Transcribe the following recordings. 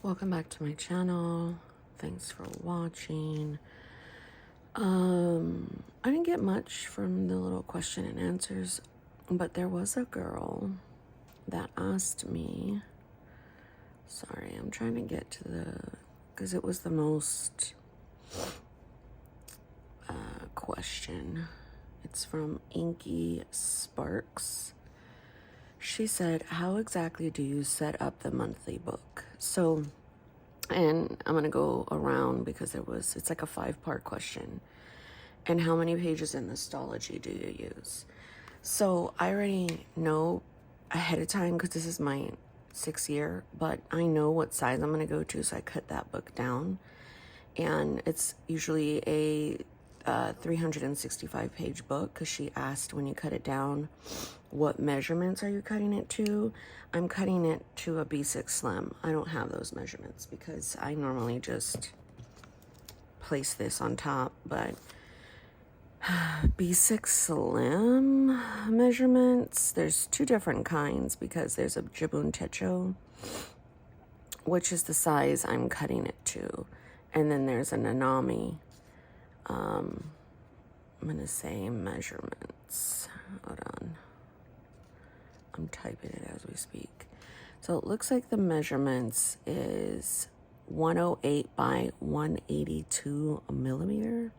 Welcome back to my channel. Thanks for watching. I didn't get much from the little question and answers, but there was a girl that asked me, sorry, I'm trying to get to because it was the most question. It's from Inky Sparks. She said, how exactly do you set up the monthly book? So, and I'm going to go around because it's like a 5-part question. And how many pages in Histology do you use? So I already know ahead of time because this is my 6th year, but I know what size I'm going to go to. So I cut that book down, and it's usually a 365 page book because she asked when you cut it down, what measurements are you cutting it to? I'm cutting it to a B6 Slim. I don't have those measurements because I normally just place this on top, but B6 Slim measurements, there's 2 different kinds because there's a Jibun Techo, which is the size I'm cutting it to, and then there's a Nanami. I'm going to say measurements. Hold on. I'm typing it as we speak. So it looks like the measurements is 108 by 182 millimeter.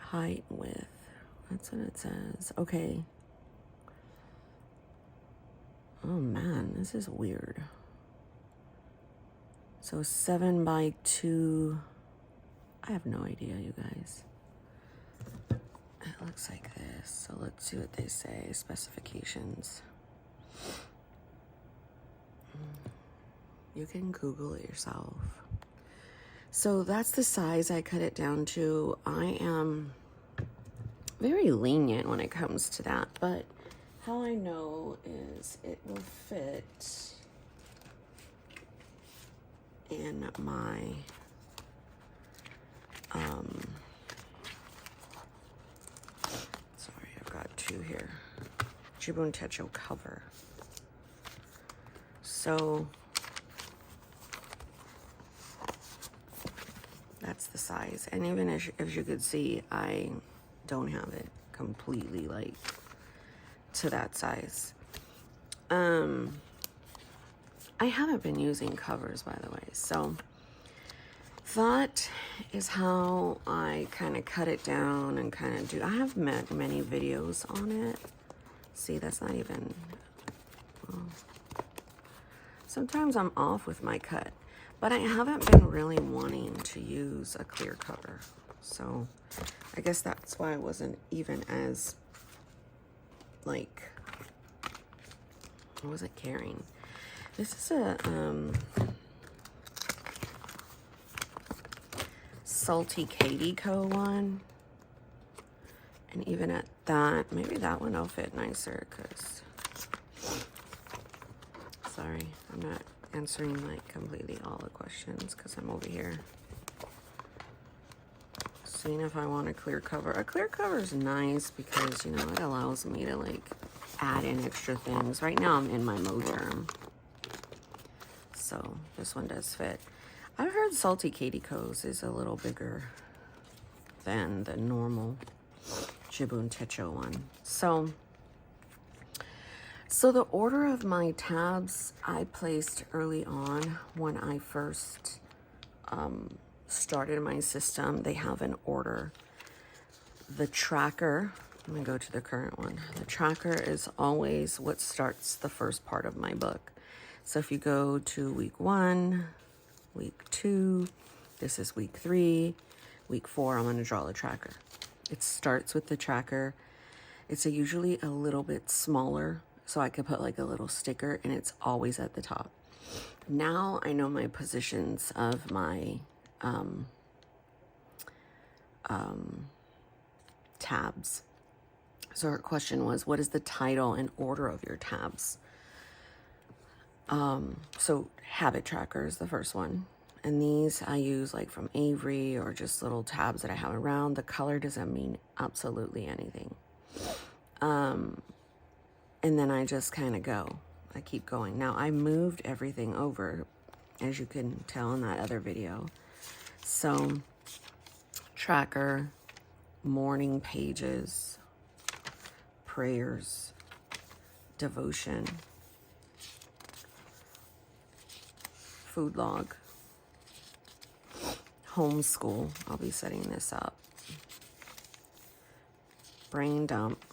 Height, width. That's what it says. Okay. Oh man, this is weird. So 7 by 2. I have no idea, you guys. It looks like this. So let's see what they say. Specifications. You can Google it yourself. So that's the size I cut it down to. I am very lenient when it comes to that, but how I know is it will fit in my sorry, I've got 2 here. Jibun Techo cover. So that's the size. And even as you could see, I don't have it completely like to that size. I haven't been using covers, by the way, so that is how I kind of cut it down and kind of do. I have many videos on it. See, that's not even, well, sometimes I'm off with my cut, but I haven't been really wanting to use a clear cover. So I guess that's why I wasn't even as, like, I wasn't caring. This is a Salty Katie Co. one. And even at that, maybe that one will fit nicer because, sorry, I'm not answering like completely all the questions because I'm over here seeing if I want a clear cover. A clear cover is nice because, you know, it allows me to like add in extra things. Right now I'm in my Mo term, so this one does fit. I've heard Salty Katie Co.'s is a little bigger than the normal Jibun Techo one. So the order of my tabs I placed early on when I first started my system. They have an order. The tracker, I'm gonna go to the current one. The tracker is always what starts the first part of my book. So if you go to week 1, week 2, this is week 3, week 4, I'm going to draw the tracker. It starts with the tracker. It's usually a little bit smaller, so I could put like a little sticker, and it's always at the top. Now I know my positions of my tabs. So her question was, what is the title and order of your tabs? So habit tracker is the first one. And these I use like from Avery or just little tabs that I have around. The color doesn't mean absolutely anything. And then I just kind of go. I keep going. Now, I moved everything over, as you can tell in that other video. So, tracker, morning pages, prayers, devotion, food log, homeschool. I'll be setting this up. Brain dump,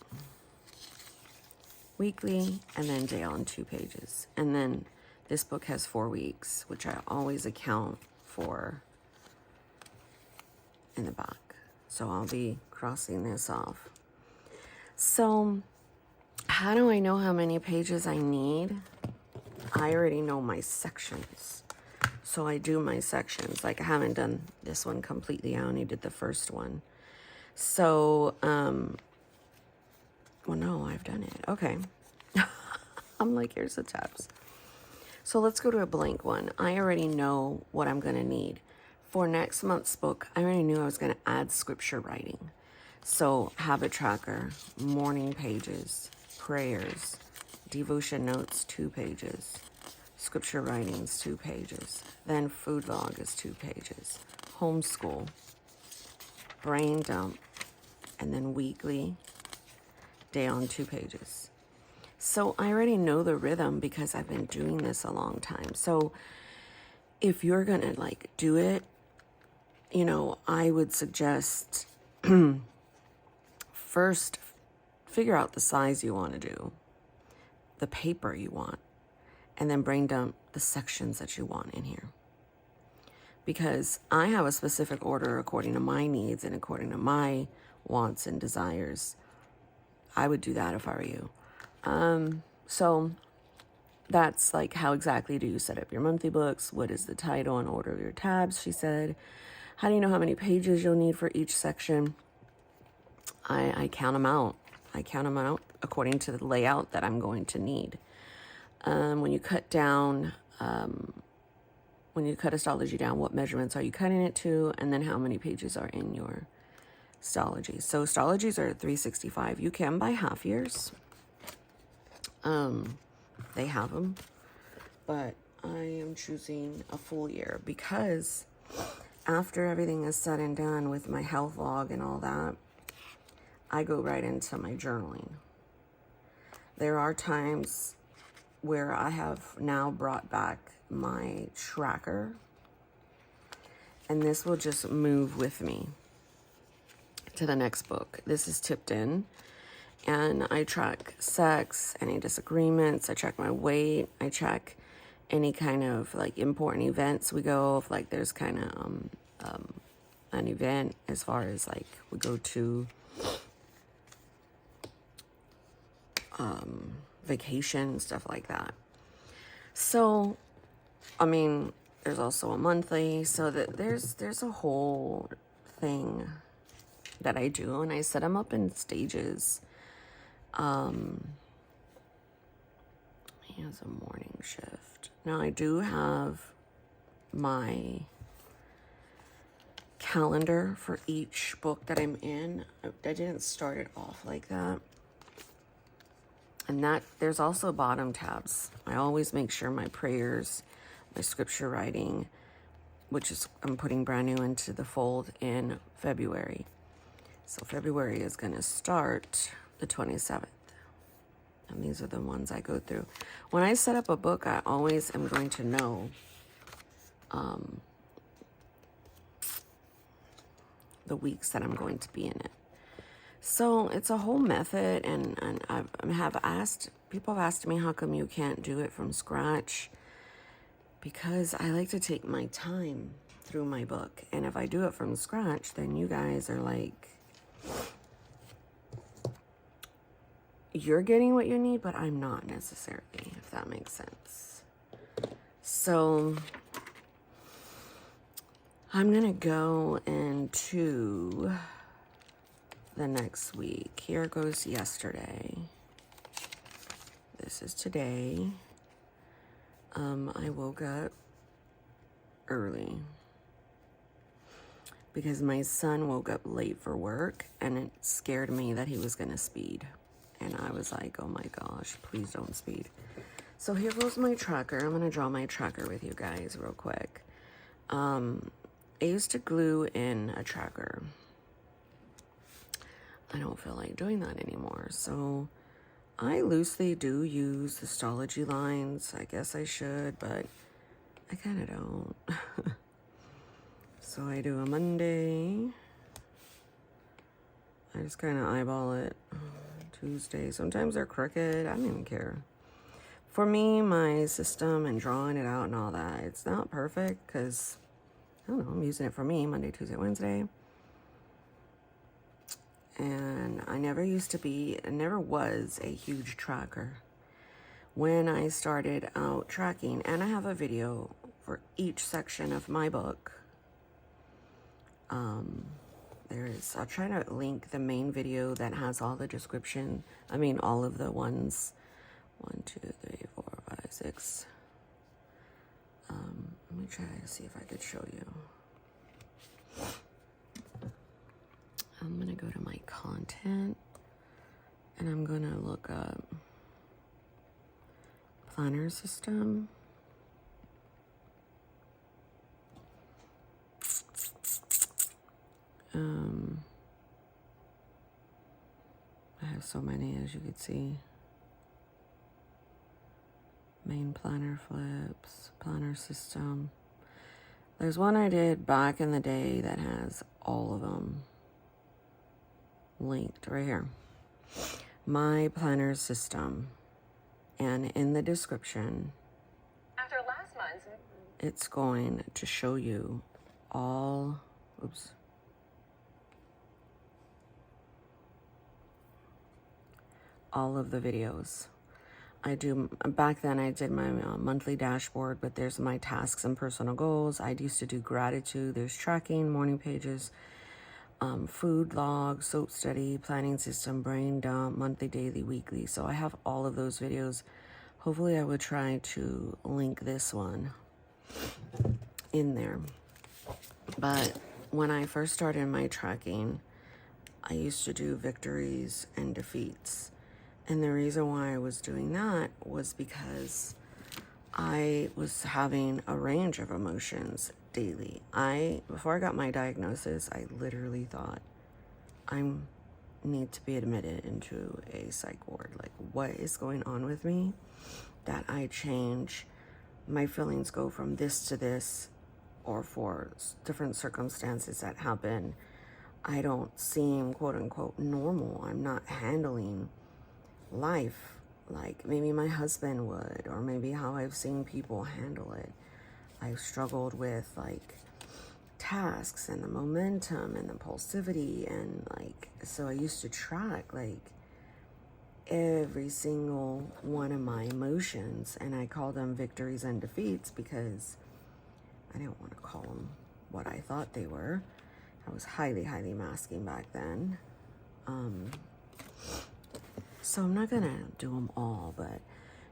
weekly, and then day on 2 pages. And then this book has 4 weeks, which I always account for in the back. So I'll be crossing this off. So how do I know how many pages I need? I already know my sections. So I do my sections. Like, I haven't done this one completely. I only did the first one. So, well, no, I've done it. Okay. I'm like, here's the tabs. So let's go to a blank one. I already know what I'm going to need. For next month's book, I already knew I was going to add scripture writing. So habit tracker, morning pages, prayers, devotion notes, 2 pages, scripture writings, 2 pages. Then food log is 2 pages. Homeschool, brain dump, and then weekly, day on 2 pages. So I already know the rhythm because I've been doing this a long time. So if you're going to like do it, you know, I would suggest first figure out the size you want to do, the paper you want, and then brain dump the sections that you want in here. Because I have a specific order according to my needs and according to my wants and desires. I would do that if I were you. So that's like, how exactly do you set up your monthly books? What is the title and order of your tabs? She said. How do you know how many pages you'll need for each section? I count them out. I count them out according to the layout that I'm going to need. When you cut down, when you cut astrology down, what measurements are you cutting it to? And then how many pages are in your astrology? So astrologies are 365. You can buy half years. They have them. But I am choosing a full year because after everything is said and done with my health log and all that, I go right into my journaling. There are times where I have now brought back my tracker, and this will just move with me to the next book. This is tipped in, and I track sex, any disagreements, I track my weight, I track any kind of like important events we go, if like there's kind of an event, as far as like we go to vacation, stuff like that. So, I mean, there's also a monthly, so that there's a whole thing that I do, and I set them up in stages. He has a morning shift. Now I do have my calendar for each book that I'm in. I didn't start it off like that. And that there's also bottom tabs. I always make sure my prayers, my scripture writing, which is I'm putting brand new into the fold in February. So February is going to start the 27th. And these are the ones I go through. When I set up a book, I always am going to know the weeks that I'm going to be in it. So it's a whole method, and people have asked me, how come you can't do it from scratch? Because I like to take my time through my book. And if I do it from scratch, then you guys are like, you're getting what you need, but I'm not necessarily, if that makes sense. So I'm going to go into the next week. Here goes yesterday. This is today. I woke up early because my son woke up late for work, and it scared me that he was going to speed. and I was like, oh my gosh, please don't speed. So here goes my tracker. I'm going to draw my tracker with you guys real quick. I used to glue in a tracker. I don't feel like doing that anymore. So I loosely do use histology lines. I guess I should, but I kind of don't. So I do a Monday. I just kind of eyeball it. Tuesday. Sometimes they're crooked. I don't even care. For me, my system and drawing it out and all that, it's not perfect because, I don't know, I'm using it for me Monday, Tuesday, Wednesday. And I never was a huge tracker. When I started out tracking, and I have a video for each section of my book. I'll try to link the main video that has all the description. I mean, all of the ones. 1, 2, 3, 4, 5, 6. Let me try to see if I could show you. I'm going to go to my content, and I'm going to look up planner system. I have so many, as you can see. Main planner flips, planner system. There's one I did back in the day that has all of them linked right here. My planner system. And in the description, after last month's, it's going to show you all, all of the videos. Back then I did my monthly dashboard, but there's my tasks and personal goals. I used to do gratitude. There's tracking, morning pages, food log, soap study, planning system, brain dump, monthly, daily, weekly. So I have all of those videos. Hopefully I would try to link this one in there. But when I first started my tracking, I used to do victories and defeats. And the reason why I was doing that was because I was having a range of emotions daily. Before I got my diagnosis, I literally thought I need to be admitted into a psych ward. Like, what is going on with me that I change? My feelings go from this to this, or for different circumstances that happen, I don't seem quote unquote normal. I'm not handling life like maybe my husband would, or maybe how I've seen people handle it. I've struggled with like tasks and the momentum and impulsivity, and like, so I used to track like every single one of my emotions, and I call them victories and defeats because I didn't want to call them what I thought they were. I was highly masking back then. So I'm not gonna do them all, but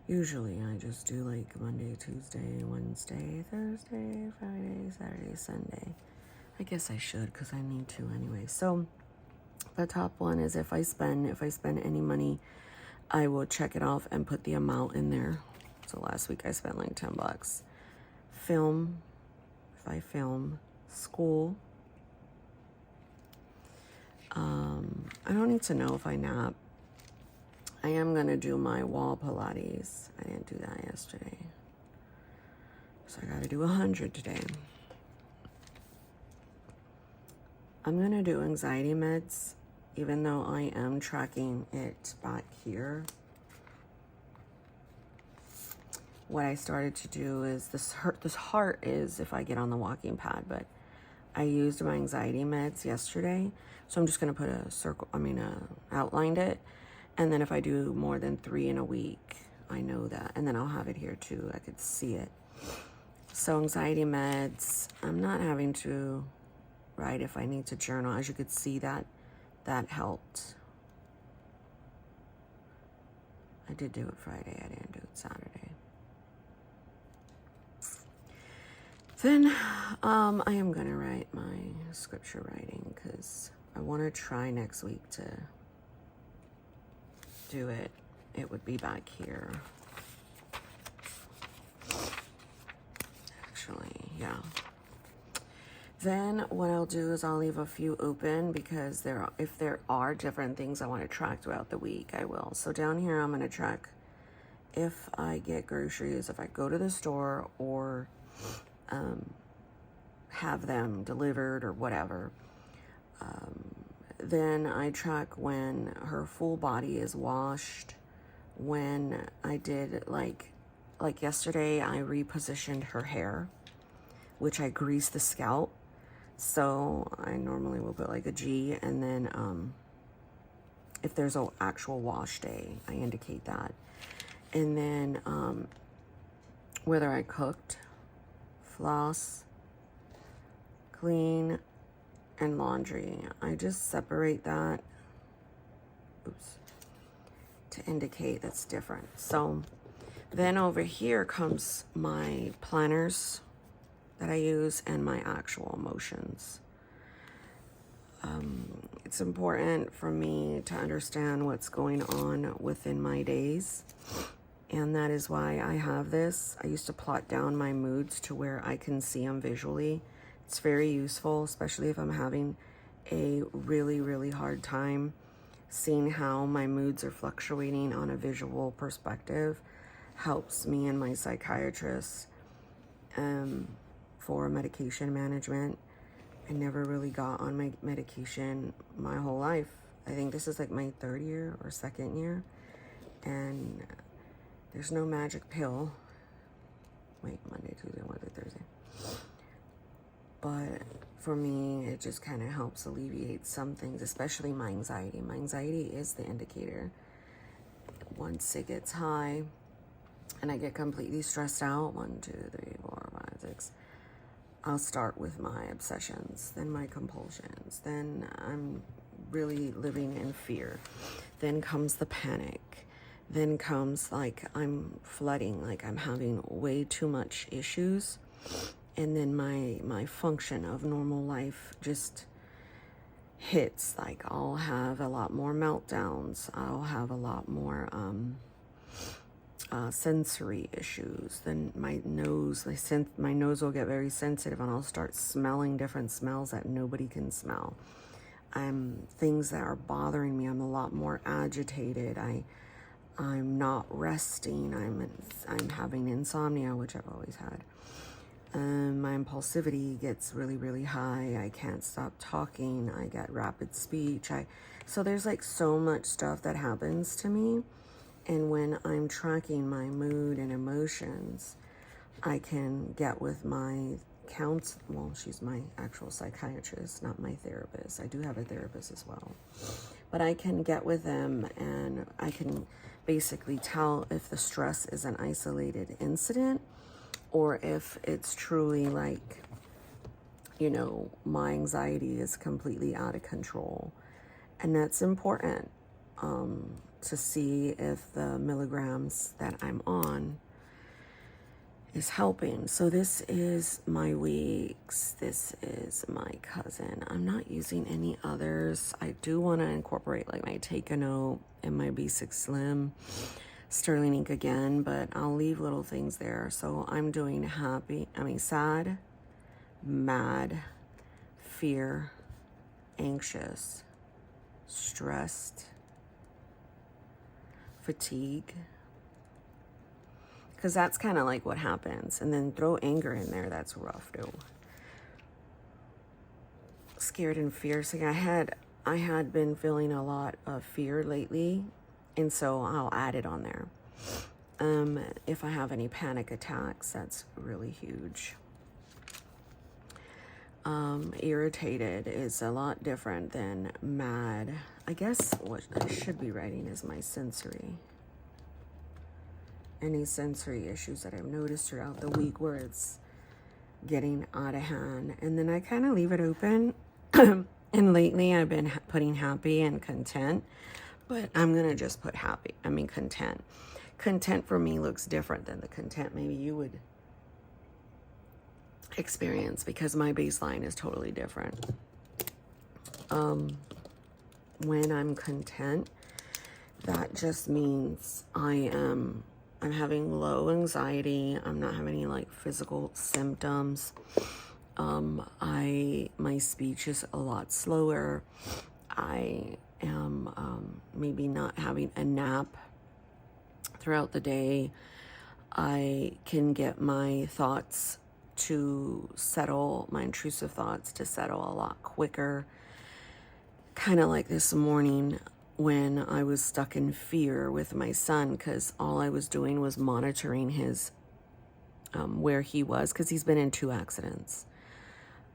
usually I just do like Monday, Tuesday, Wednesday, Thursday, Friday, Saturday, Sunday. I guess I should because I need to anyway. So the top one is if I spend any money, I will check it off and put the amount in there. So last week I spent like $10. Film, if I film, school. I don't need to know if I nap. I am going to do my wall Pilates. I didn't do that yesterday. So I got to do 100 today. I'm going to do anxiety meds, even though I am tracking it back here. What I started to do is this heart is if I get on the walking pad, but I used my anxiety meds yesterday. So I'm just going to put outlined it. And then if I do more than 3 in a week, I know that. And then I'll have it here too. I could see it. So anxiety meds, I'm not having to write if I need to journal. As you could see, that helped. I did do it Friday. I didn't do it Saturday. Then I am going to write my scripture writing because I want to try next week to do it, it would be back here. Actually, yeah. Then what I'll do is I'll leave a few open because if there are different things I want to track throughout the week, I will. So down here, I'm going to track if I get groceries, if I go to the store or have them delivered or whatever. Then I track when her full body is washed, when I did like yesterday, I repositioned her hair, which I greased the scalp. So I normally will put like a G, and then if there's an actual wash day, I indicate that. And then whether I cooked, floss, clean, and laundry, I just separate that, to indicate that's different. So then over here comes my planners that I use and my actual emotions. It's important for me to understand what's going on within my days, and that is why I have this. I used to plot down my moods to where I can see them visually. It's very useful, especially if I'm having a really, really hard time seeing how my moods are fluctuating on a visual perspective. Helps me and my psychiatrist for medication management. I never really got on my medication my whole life. I think this is like my 3rd year or 2nd year, and there's no magic pill. Wait, Monday, Tuesday, Wednesday, Thursday. But for me, it just kind of helps alleviate some things, especially my anxiety. My anxiety is the indicator. Once it gets high and I get completely stressed out, 1, 2, 3, 4, 5, 6, I'll start with my obsessions, then my compulsions, then I'm really living in fear. Then comes the panic. Then comes like I'm flooding, like I'm having way too much issues. And then my function of normal life just hits. Like I'll have a lot more meltdowns. I'll have a lot more sensory issues. Then my nose will get very sensitive, and I'll start smelling different smells that nobody can smell. Things that are bothering me. I'm a lot more agitated. I'm not resting. I'm having insomnia, which I've always had. My impulsivity gets really, really high. I can't stop talking. I get rapid speech. So there's like so much stuff that happens to me. And when I'm tracking my mood and emotions, I can get with my she's my actual psychiatrist, not my therapist. I do have a therapist as well. But I can get with them, and I can basically tell if the stress is an isolated incident or if it's truly like, my anxiety is completely out of control. And that's important to see if the milligrams that I'm on is helping. So this is my weeks. This is my cousin. I'm not using any others. I do want to incorporate like my Take a Note and my B6 Slim Sterling ink again, but I'll leave little things there. So I'm doing sad, mad, fear, anxious, stressed, fatigue, because that's kind of like what happens. And then throw anger in there. That's rough too. Scared and fierce. Like I had been feeling a lot of fear lately, and so I'll add it on there. If I have any panic attacks, that's really huge. Irritated is a lot different than mad. I guess what I should be writing is my sensory. Any sensory issues that I've noticed throughout the week where it's getting out of hand. And then I kind of leave it open. And lately I've been putting happy and content, but I'm going to just put content. Content for me looks different than the content maybe you would experience, because my baseline is totally different. When I'm content, that just means I'm having low anxiety. I'm not having any like physical symptoms. My speech is a lot slower. I am maybe not having a nap throughout the day. I can get my thoughts to settle, my intrusive thoughts to settle a lot quicker. Kind of like this morning when I was stuck in fear with my son, because all I was doing was monitoring his where he was, because he's been in 2 accidents.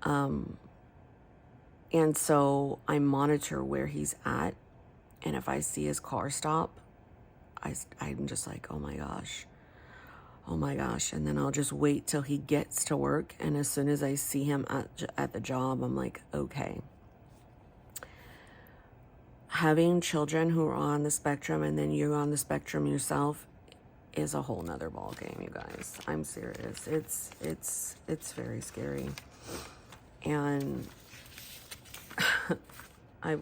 And so I monitor where he's at, and if I see his car stop, I'm just like, oh my gosh, and then I'll just wait till he gets to work, and as soon as I see him at the job, I'm like, okay. Having children who are on the spectrum, and then you're on the spectrum yourself, is a whole nother ball game, you guys. I'm serious. It's very scary, and I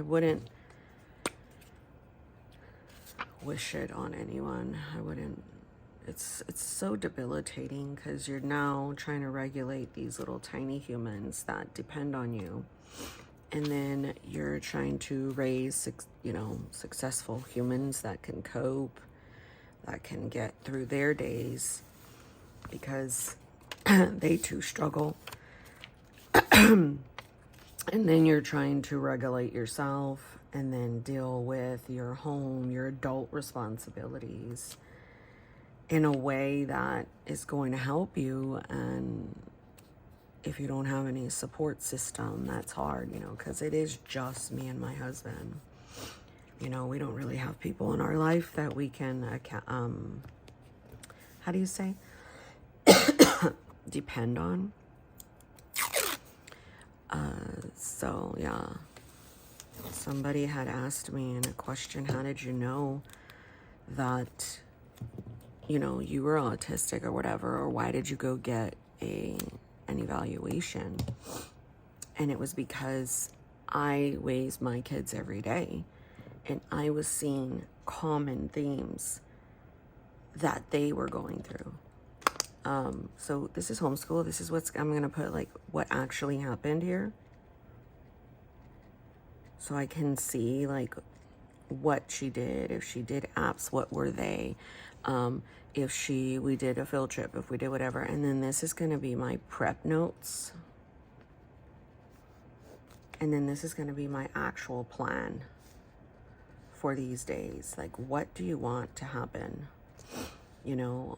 wouldn't wish it on anyone. I wouldn't. It's so debilitating, because you're now trying to regulate these little tiny humans that depend on you, and then you're trying to raise successful humans that can cope, that can get through their days, because they too struggle. And then you're trying to regulate yourself, and then deal with your home, your adult responsibilities in a way that is going to help you. And if you don't have any support system, that's hard, because it is just me and my husband. We don't really have people in our life that we can, how do you say? Depend on. So yeah, somebody had asked me in a question, how did you know that, you were autistic or whatever, or why did you go get an evaluation? And it was because I raise my kids every day, and I was seeing common themes that they were going through. So this is homeschool. This is I'm going to put like what actually happened here, so I can see like what she did. If she did apps, what were they? If we did a field trip, if we did whatever. And then this is going to be my prep notes. And then this is going to be my actual plan for these days. Like, what do you want to happen,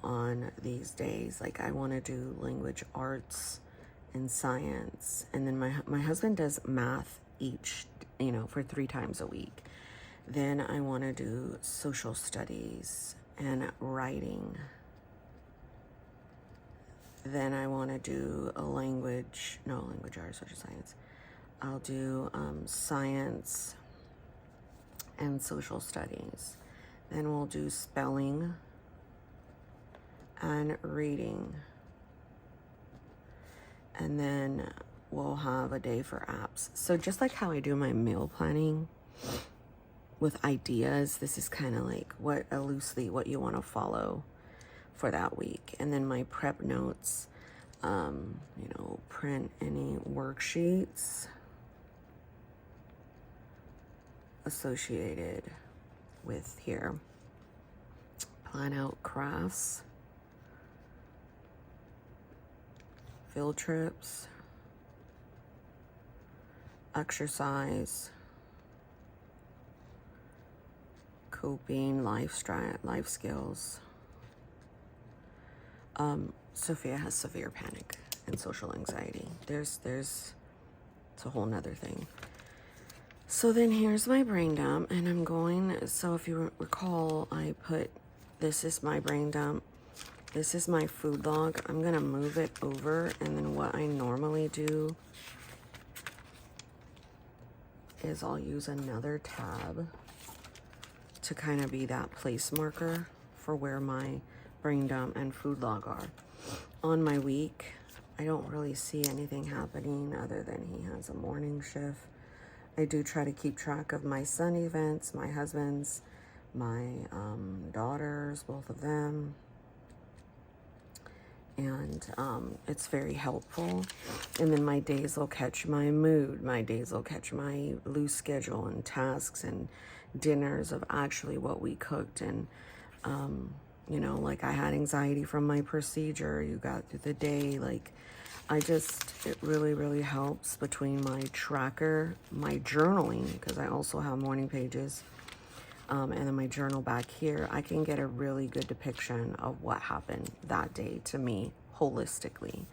on these days? Like, I want to do language arts and science. And then my husband does math for 3 times a week. Then I want to do social studies and writing. Then I want to do language arts, social science. I'll do science and social studies. Then we'll do spelling and reading. And then we'll have a day for apps. So just like how I do my meal planning with ideas, this is kind of like what you want to follow for that week. And then my prep notes, print any worksheets associated with here. Plan out crafts, field trips, exercise, coping, life skills. Sophia has severe panic and social anxiety. It's a whole nother thing. So then here's my brain dump, and so if you recall, this is my brain dump. This is my food log. I'm gonna move it over, and then what I normally do is I'll use another tab to kind of be that place marker for where my brain dump and food log are. On my week, I don't really see anything happening other than he has a morning shift. I do try to keep track of my son events, my husband's, my daughters, both of them. And it's very helpful. And then my days will catch my mood. My days will catch my loose schedule and tasks and dinners of actually what we cooked. And, you know, like I had anxiety from my procedure. You got through the day. Like, it really, really helps between my tracker, my journaling, because I also have morning pages, and then my journal back here. I can get a really good depiction of what happened that day to me holistically.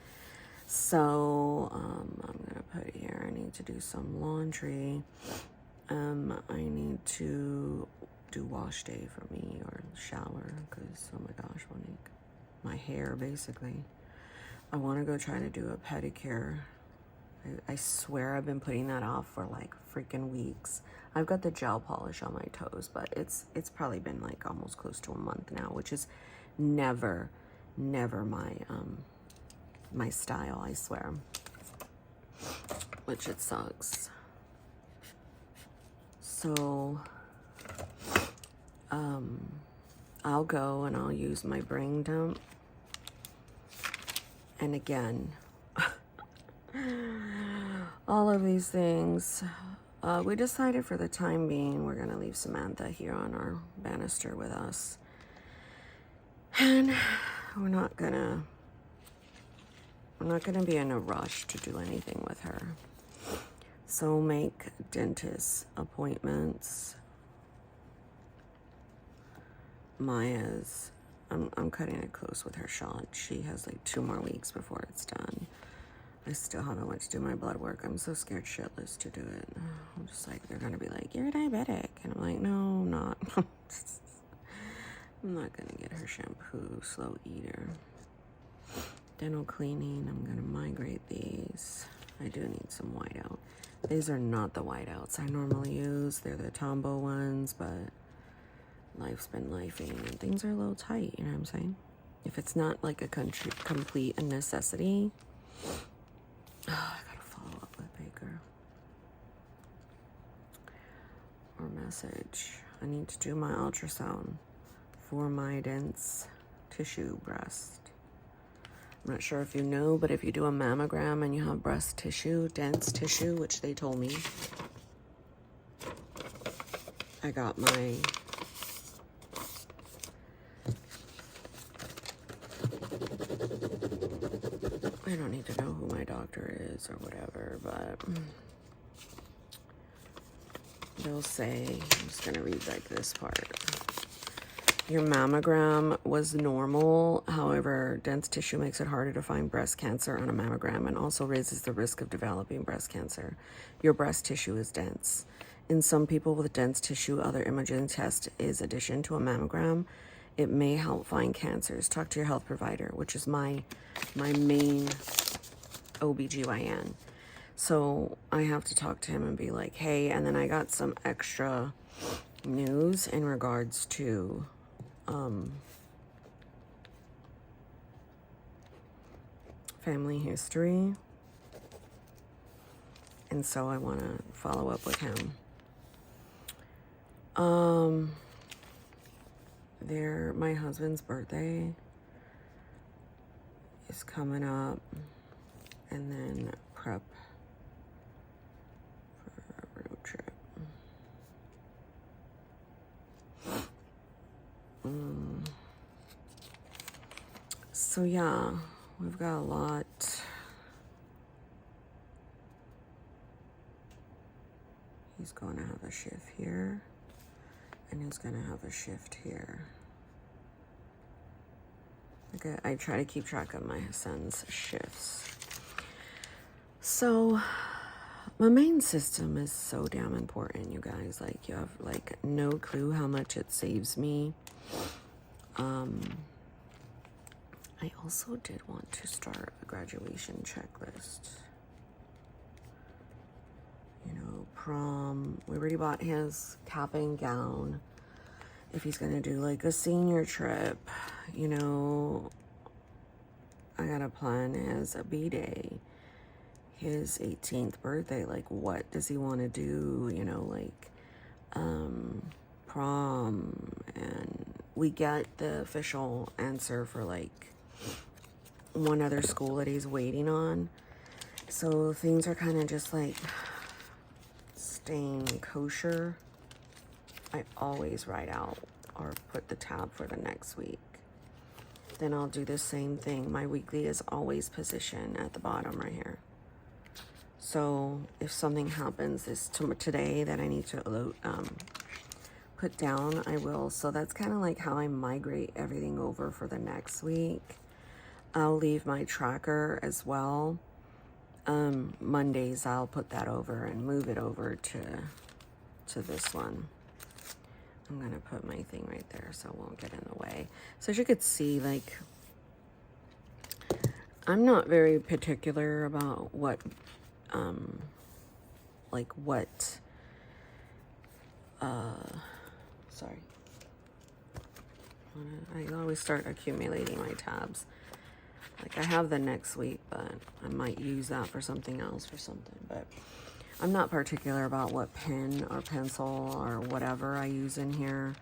So I'm gonna put here, I need to do some laundry. I need to do wash day for me, or shower, because oh my gosh, Monique, my hair basically. I want to go try to do a pedicure. I swear I've been putting that off for like freaking weeks. I've got the gel polish on my toes, but it's probably been like almost close to a month now, which is never my my style, I swear. Which it sucks. So I'll go and I'll use my brain dump. And again, all of these things, we decided for the time being, we're gonna leave Samantha here on our banister with us. And we're not gonna be in a rush to do anything with her. So make dentist appointments. Maya's, I'm cutting it close with her shot. She has like 2 more weeks before it's done. I still haven't went to do my blood work. I'm so scared shitless to do it. I'm just like, they're gonna be like, you're diabetic. And I'm like, no, I'm not. I'm not gonna get her shampoo, slow eater. Dental cleaning, I'm gonna migrate these. I do need some whiteout. These are not the whiteouts I normally use. They're the Tombow ones, but life's been lifing and things are a little tight, you know what I'm saying? If it's not like a complete necessity. Oh, I gotta follow up with Baker. Or message. I need to do my ultrasound for my dense tissue breast. I'm not sure if you know, but if you do a mammogram and you have breast tissue, dense tissue, which they told me, I got my I don't need to know who my doctor is or whatever, but they'll say, I'm just gonna read like this part. Your mammogram was normal. However, dense tissue makes it harder to find breast cancer on a mammogram and also raises the risk of developing breast cancer. Your breast tissue is dense. In some people with dense tissue, other imaging test is addition to a mammogram. It may help find cancers. Talk to your health provider, which is my main OBGYN. So I have to talk to him and be like, hey, and then I got some extra news in regards to family history. And so I want to follow up with him. My husband's birthday is coming up, and then prep for a road trip. So yeah, we've got a lot. He's going to have a shift here, and he's going to have a shift here. Okay, I try to keep track of my son's shifts. So my main system is so damn important, you guys. Like, you have like no clue how much it saves me. I also did want to start a graduation checklist. You know, prom. We already bought his cap and gown. If he's gonna do like a senior trip, you know, I gotta plan his B-day, his 18th birthday, like what does he want to do, you know, like prom, and we get the official answer for like one other school that he's waiting on. So things are kind of just like staying kosher. I always write out or put the tab for the next week. Then I'll do the same thing. My weekly is always positioned at the bottom right here. So if something happens today that I need to put down, I will. So that's kind of like how I migrate everything over for the next week. I'll leave my tracker as well. Mondays I'll put that over and move it over to this one. I'm gonna put my thing right there so it won't get in the way. So as you could see, like, I'm not very particular about what sorry. I always start accumulating my tabs. Like I have the next week, but I might use that for something else or something. But I'm not particular about what pen or pencil or whatever I use in here.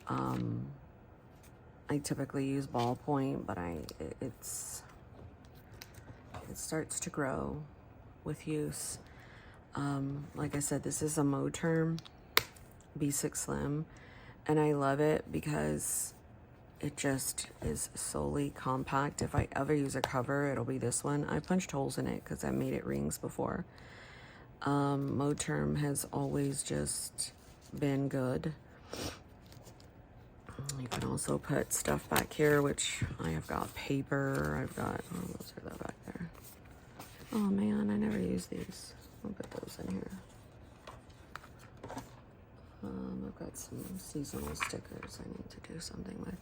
I typically use ballpoint, but it starts to grow with use. Like I said, this is a Moterm B6 Slim, and I love it because it just is solely compact. If I ever use a cover, it'll be this one. I punched holes in it because I made it rings before. Moterm has always just been good. You can also put stuff back here, which I have got paper. I've got, oh, those are that back there. Oh man, I never use these. I'll put those in here. I've got some seasonal stickers I need to do something with.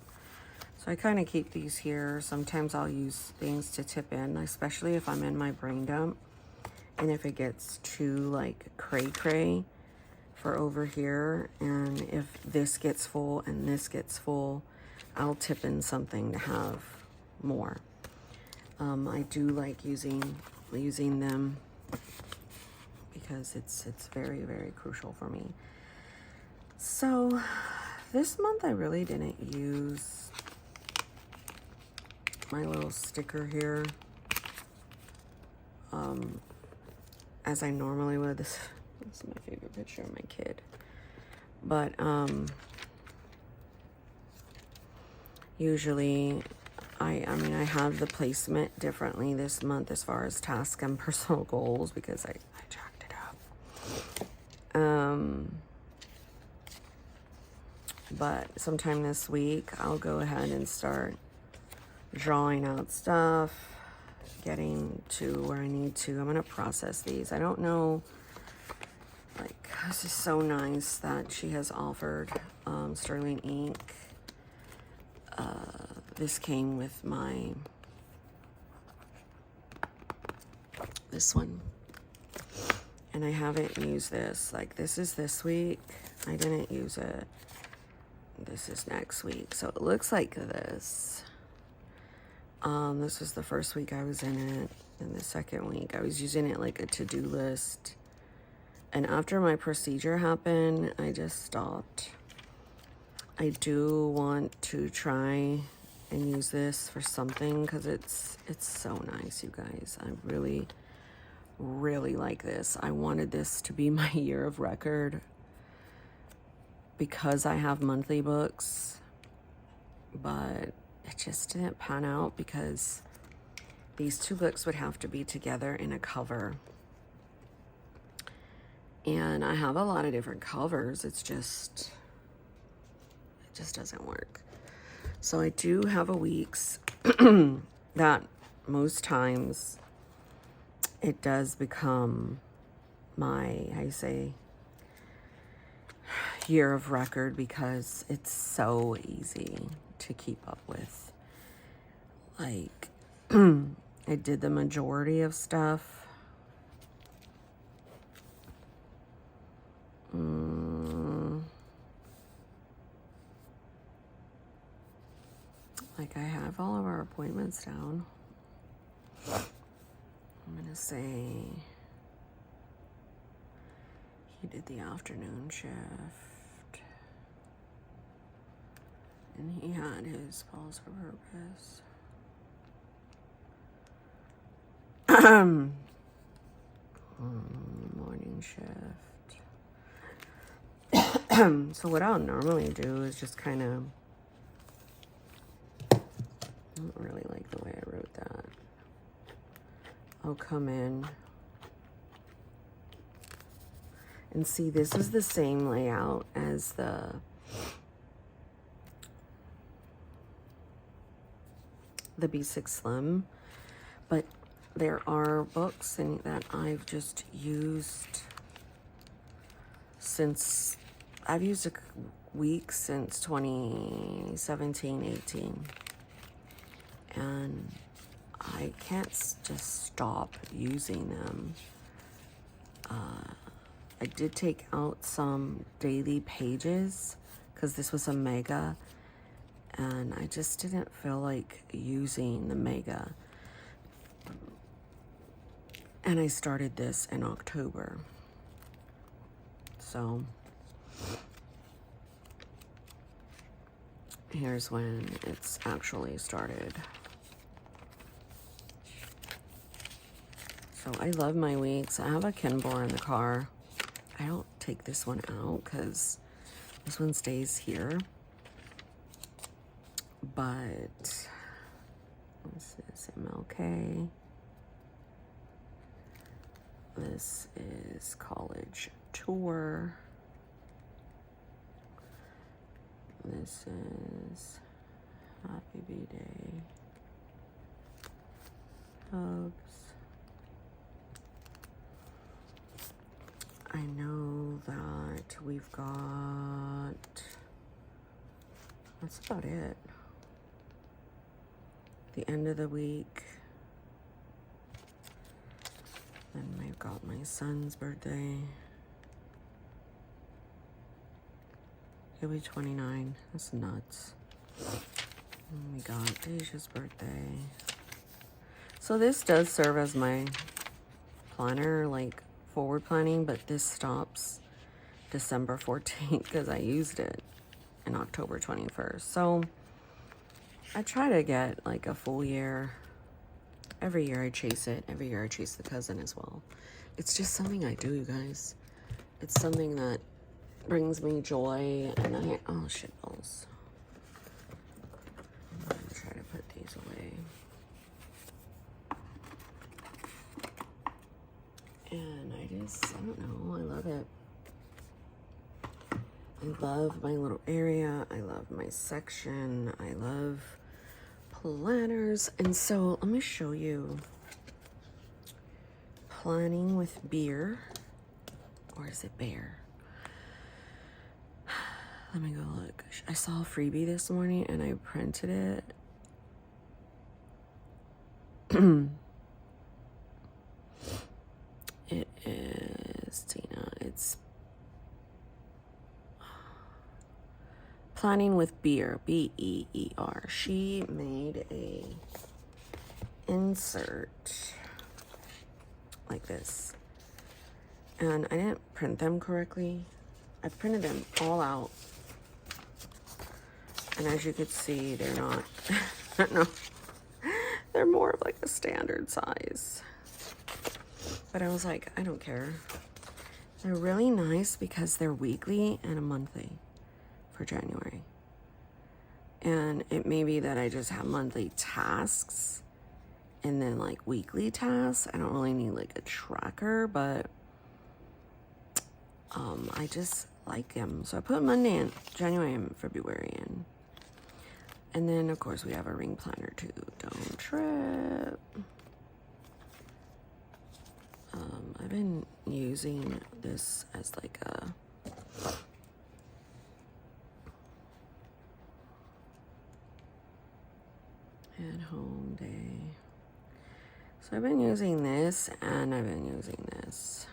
So I kind of keep these here. Sometimes I'll use things to tip in, especially if I'm in my brain dump. And if it gets too like cray for over here, and if this gets full and this gets full, I'll tip in something to have more. I do like using them because it's very, very crucial for me. So this month I really didn't use my little sticker here as I normally would. This is my favorite picture of my kid. But usually I mean I have the placement differently this month as far as task and personal goals because I jacked it up. But sometime this week I'll go ahead and start drawing out stuff, getting to where I need to. I'm going to process these. I don't know, like, this is so nice that she has offered Sterling ink. This came with this one. And I haven't used this. Like, this is this week. I didn't use it. This is next week. So it looks like this. This was the first week I was in it. And the second week I was using it like a to-do list. And after my procedure happened, I just stopped. I do want to try and use this for something because it's so nice, you guys. I really, really like this. I wanted this to be my year of record because I have monthly books, but it just didn't pan out because these two books would have to be together in a cover. And I have a lot of different covers. It just doesn't work. So I do have a week's that most times it does become my, how you say, year of record because it's so easy to keep up with. Like, I did the majority of stuff. Like, I have all of our appointments down. I'm gonna say he did the afternoon shift. And he had his pause for purpose. Morning shift. So what I'll normally do is just kind of, I don't really like the way I wrote that. I'll come in and see, this is the same layout as the B6 Slim, but there are books in that I've just used since, I've used a week since 2017, 18. And I can't just stop using them. I did take out some daily pages because this was a mega, and I just didn't feel like using the mega. And I started this in October. So here's when it's actually started. So I love my weeks. I have a Kindle in the car. I don't take this one out because this one stays here. But this is MLK. This is College Tour. This is Happy B-Day. Hubs. I know that we've got, that's about it. The end of the week. Then we've got my son's birthday. He'll be 29. That's nuts. And we got Deja's birthday. So this does serve as my planner, like forward planning, but this stops December 14th because I used it in October 21st. So I try to get like a full year. Every year I chase it. Every year I chase the cousin as well. It's just something I do, you guys. It's something that brings me joy, and oh shit balls. I'm gonna try to put these away. And I don't know, I love it. I love my little area. I love my section. I love planners. And so let me show you planning with beer, or is it bear? Let me go look. I saw a freebie this morning and I printed it. It is Tina. It's planning with beer, B-E-E-R. She made a insert like this, and I didn't print them correctly. I printed them all out, and as you could see, they're not no, they're more of like a standard size. But I was like, I don't care. They're really nice because they're weekly and a monthly for January. And it may be that I just have monthly tasks and then like weekly tasks. I don't really need like a tracker, but I just like them. So I put Monday in January and February in. And then of course we have a ring planner too. Don't trip. I've been using this as like a at-home day. So I've been using this, and I've been using this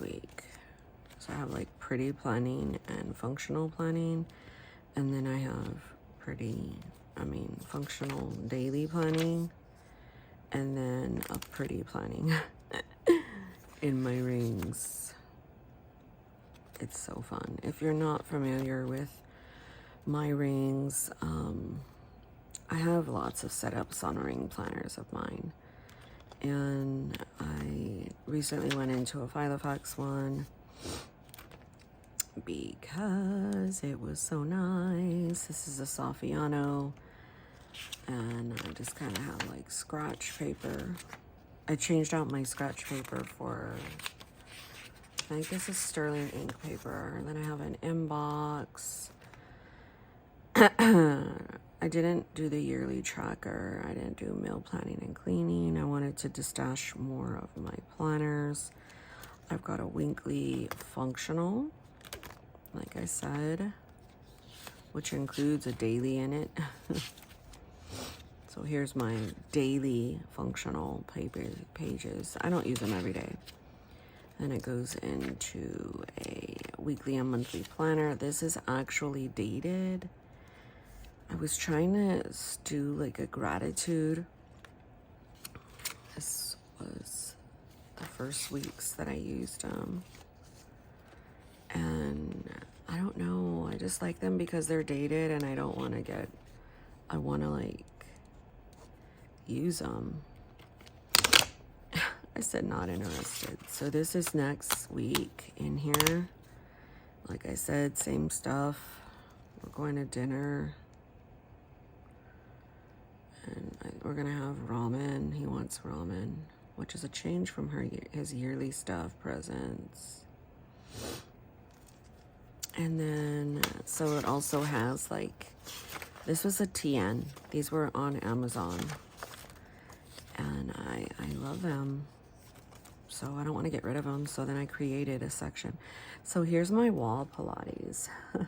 week. So I have like pretty planning and functional planning, and then I have functional daily planning. and then a pretty planning in my rings. It's so fun. If you're not familiar with my rings, I have lots of setups on ring planners of mine. And I recently went into a Filofax one because it was so nice. This is a Saffiano, and I just kind of have like scratch paper. I changed out my scratch paper for, I think this is sterling ink paper. And then I have an inbox. I didn't do the yearly tracker. I didn't do meal planning and cleaning. I wanted to stash more of my planners. I've got a weekly functional, like I said, which includes a daily in it. So here's my daily functional pages. I don't use them every day. And it goes into a weekly and monthly planner. This is actually dated. I was trying to do like a gratitude. This was the first weeks that I used them. And I don't know, I just like them because they're dated and I don't want to I want to like use them. I said not interested. So this is next week in here. Like I said, same stuff. We're going to dinner. And we're going to have ramen. He wants ramen, which is a change from his yearly stuff, presents. And then, so it also has like, this was a TN. These were on Amazon. And I love them. So I don't want to get rid of them. So then I created a section. So here's my wall Pilates. I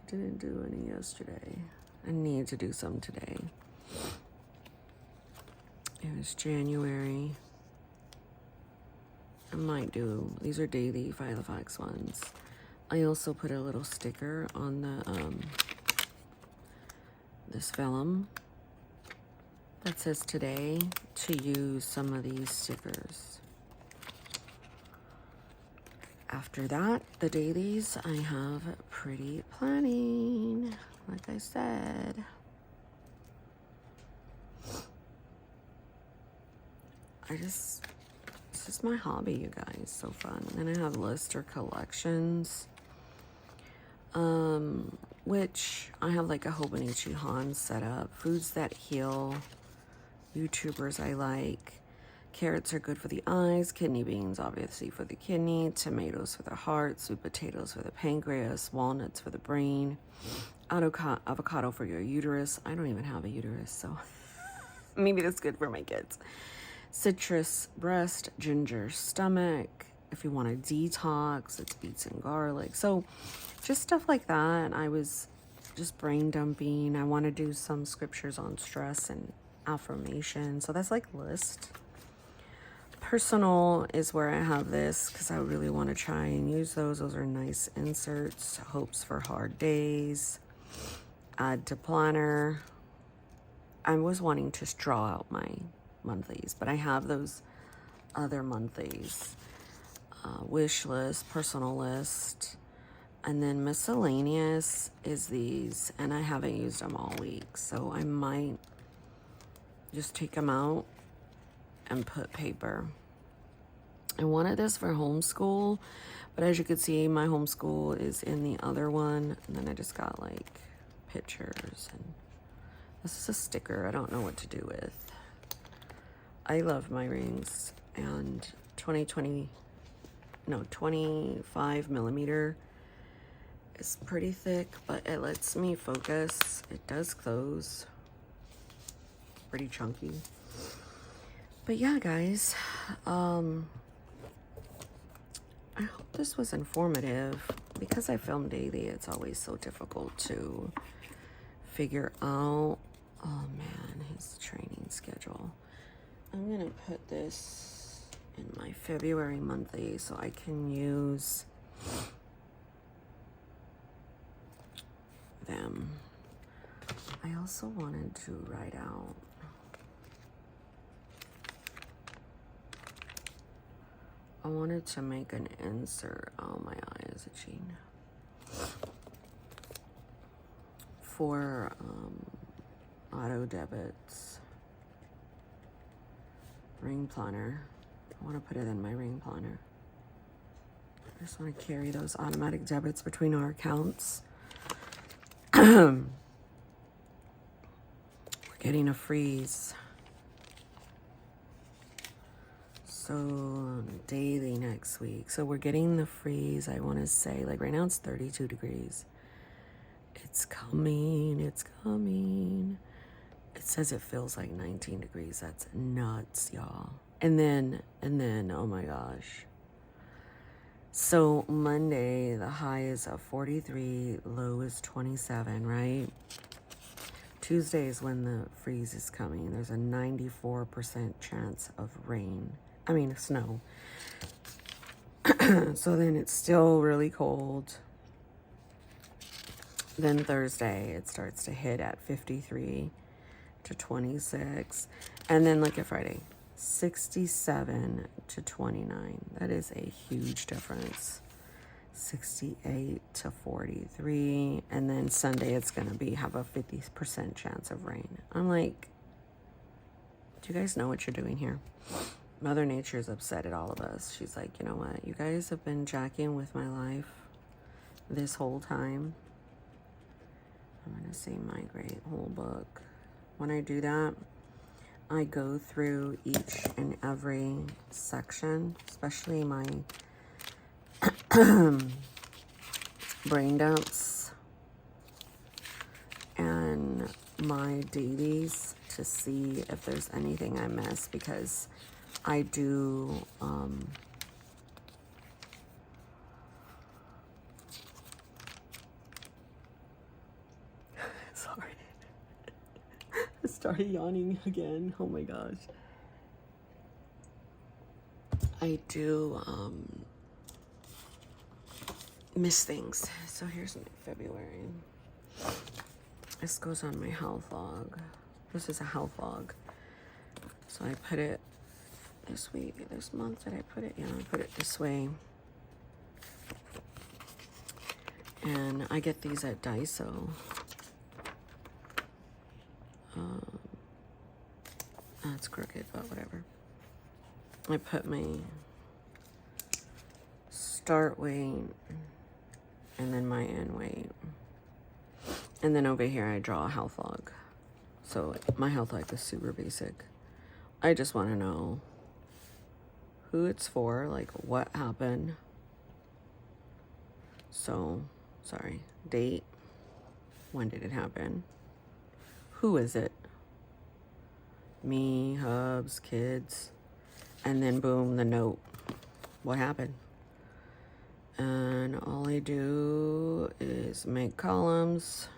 didn't do any yesterday. I need to do some today. It was January. I might do, these are daily Filofax ones. I also put a little sticker on the this vellum that says today to use some of these stickers. After that, the dailies, I have pretty planning, like I said. This is my hobby, you guys, so fun. And then I have lists or collections, which I have like a Hobonichi Han set up. Foods that heal, YouTubers I like. Carrots are good for the eyes, kidney beans obviously for the kidney, tomatoes for the heart, sweet potatoes for the pancreas, walnuts for the brain, avocado for your uterus. I don't even have a uterus, so maybe that's good for my kids. Citrus, breast, ginger, stomach. If you want to detox, it's beets and garlic. So just stuff like that. I was just brain dumping. I want to do some scriptures on stress and affirmation. So that's like list. Personal is where I have this because I really want to try and use those. Those are nice inserts. Hopes for hard days. Add to planner. I was wanting to draw out my monthlies, but I have those other monthlies. Wish list, personal list, and then miscellaneous is these, and I haven't used them all week, so I might just take them out and put paper. I wanted this for homeschool, but as you can see, my homeschool is in the other one, and then I just got like pictures, and this is a sticker I don't know what to do with. I love my rings, and 25 millimeter is pretty thick, but it lets me focus. It does close. Pretty chunky. But yeah, guys, I hope this was informative. Because I film daily, it's always so difficult to figure out, oh man, his training schedule. I'm gonna put this in my February monthly so I can use them. I also wanted to write out I wanted to make an insert. Oh, my eye is itching. For auto debits. Ring planner. I want to put it in my ring planner. I just want to carry those automatic debits between our accounts. We're getting a freeze. So daily next week. So we're getting the freeze, I want to say, like right now it's 32 degrees. It's coming, it's coming. It says it feels like 19 degrees. That's nuts, y'all. And then, oh my gosh. So Monday, the high is a 43, low is 27, right? Tuesday is when the freeze is coming. There's a 94% chance of rain. I mean, snow. So then it's still really cold. Then Thursday, it starts to hit at 53 to 26. And then look at Friday, 67 to 29. That is a huge difference. 68 to 43. And then Sunday, it's going to have a 50% chance of rain. I'm like, do you guys know what you're doing here? Mother Nature is upset at all of us. She's like, you know what? You guys have been jacking with my life this whole time. I'm going to say migrate whole book. When I do that, I go through each and every section, especially my brain dumps and my dailies to see if there's anything I miss, because I do sorry. I started yawning again. Oh my gosh. I do miss things. So here's my February. This goes on my health log. This is a health log. So I put it this week, this month. Did I put it? Yeah, I put it this way. And I get these at Daiso. That's crooked, but whatever. I put my start weight and then my end weight. And then over here I draw a health log. So my health log is super basic. I just want to know who it's for, like what happened. So, sorry, date. When did it happen? Who is it? Me, hubs, kids. And then boom, the note. What happened? And all I do is make columns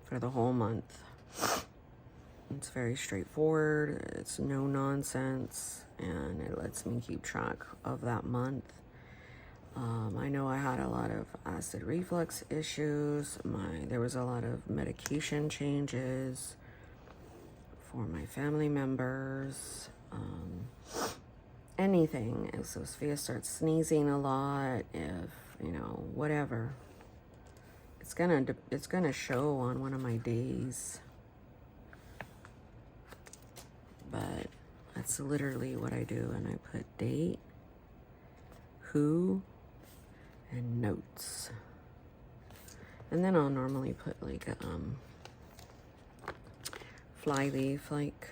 for the whole month. It's very straightforward. It's no nonsense. And it lets me keep track of that month. I know I had a lot of acid reflux issues. There was a lot of medication changes for my family members. Anything. If Sophia starts sneezing a lot, if, whatever. It's gonna show on one of my days. But that's literally what I do. And I put date, who, and notes. And then I'll normally put like a fly leaf, like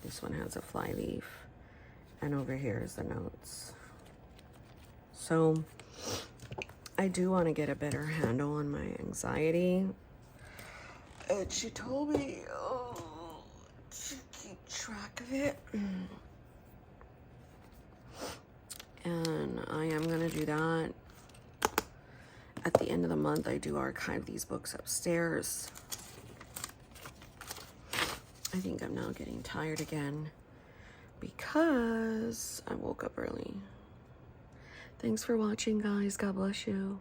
this one has a fly leaf. And over here is the notes. So I do want to get a better handle on my anxiety. And she told me to keep track of it. And I am going to do that. At the end of the month, I do archive these books upstairs. I think I'm now getting tired again because I woke up early. Thanks for watching, guys. God bless you.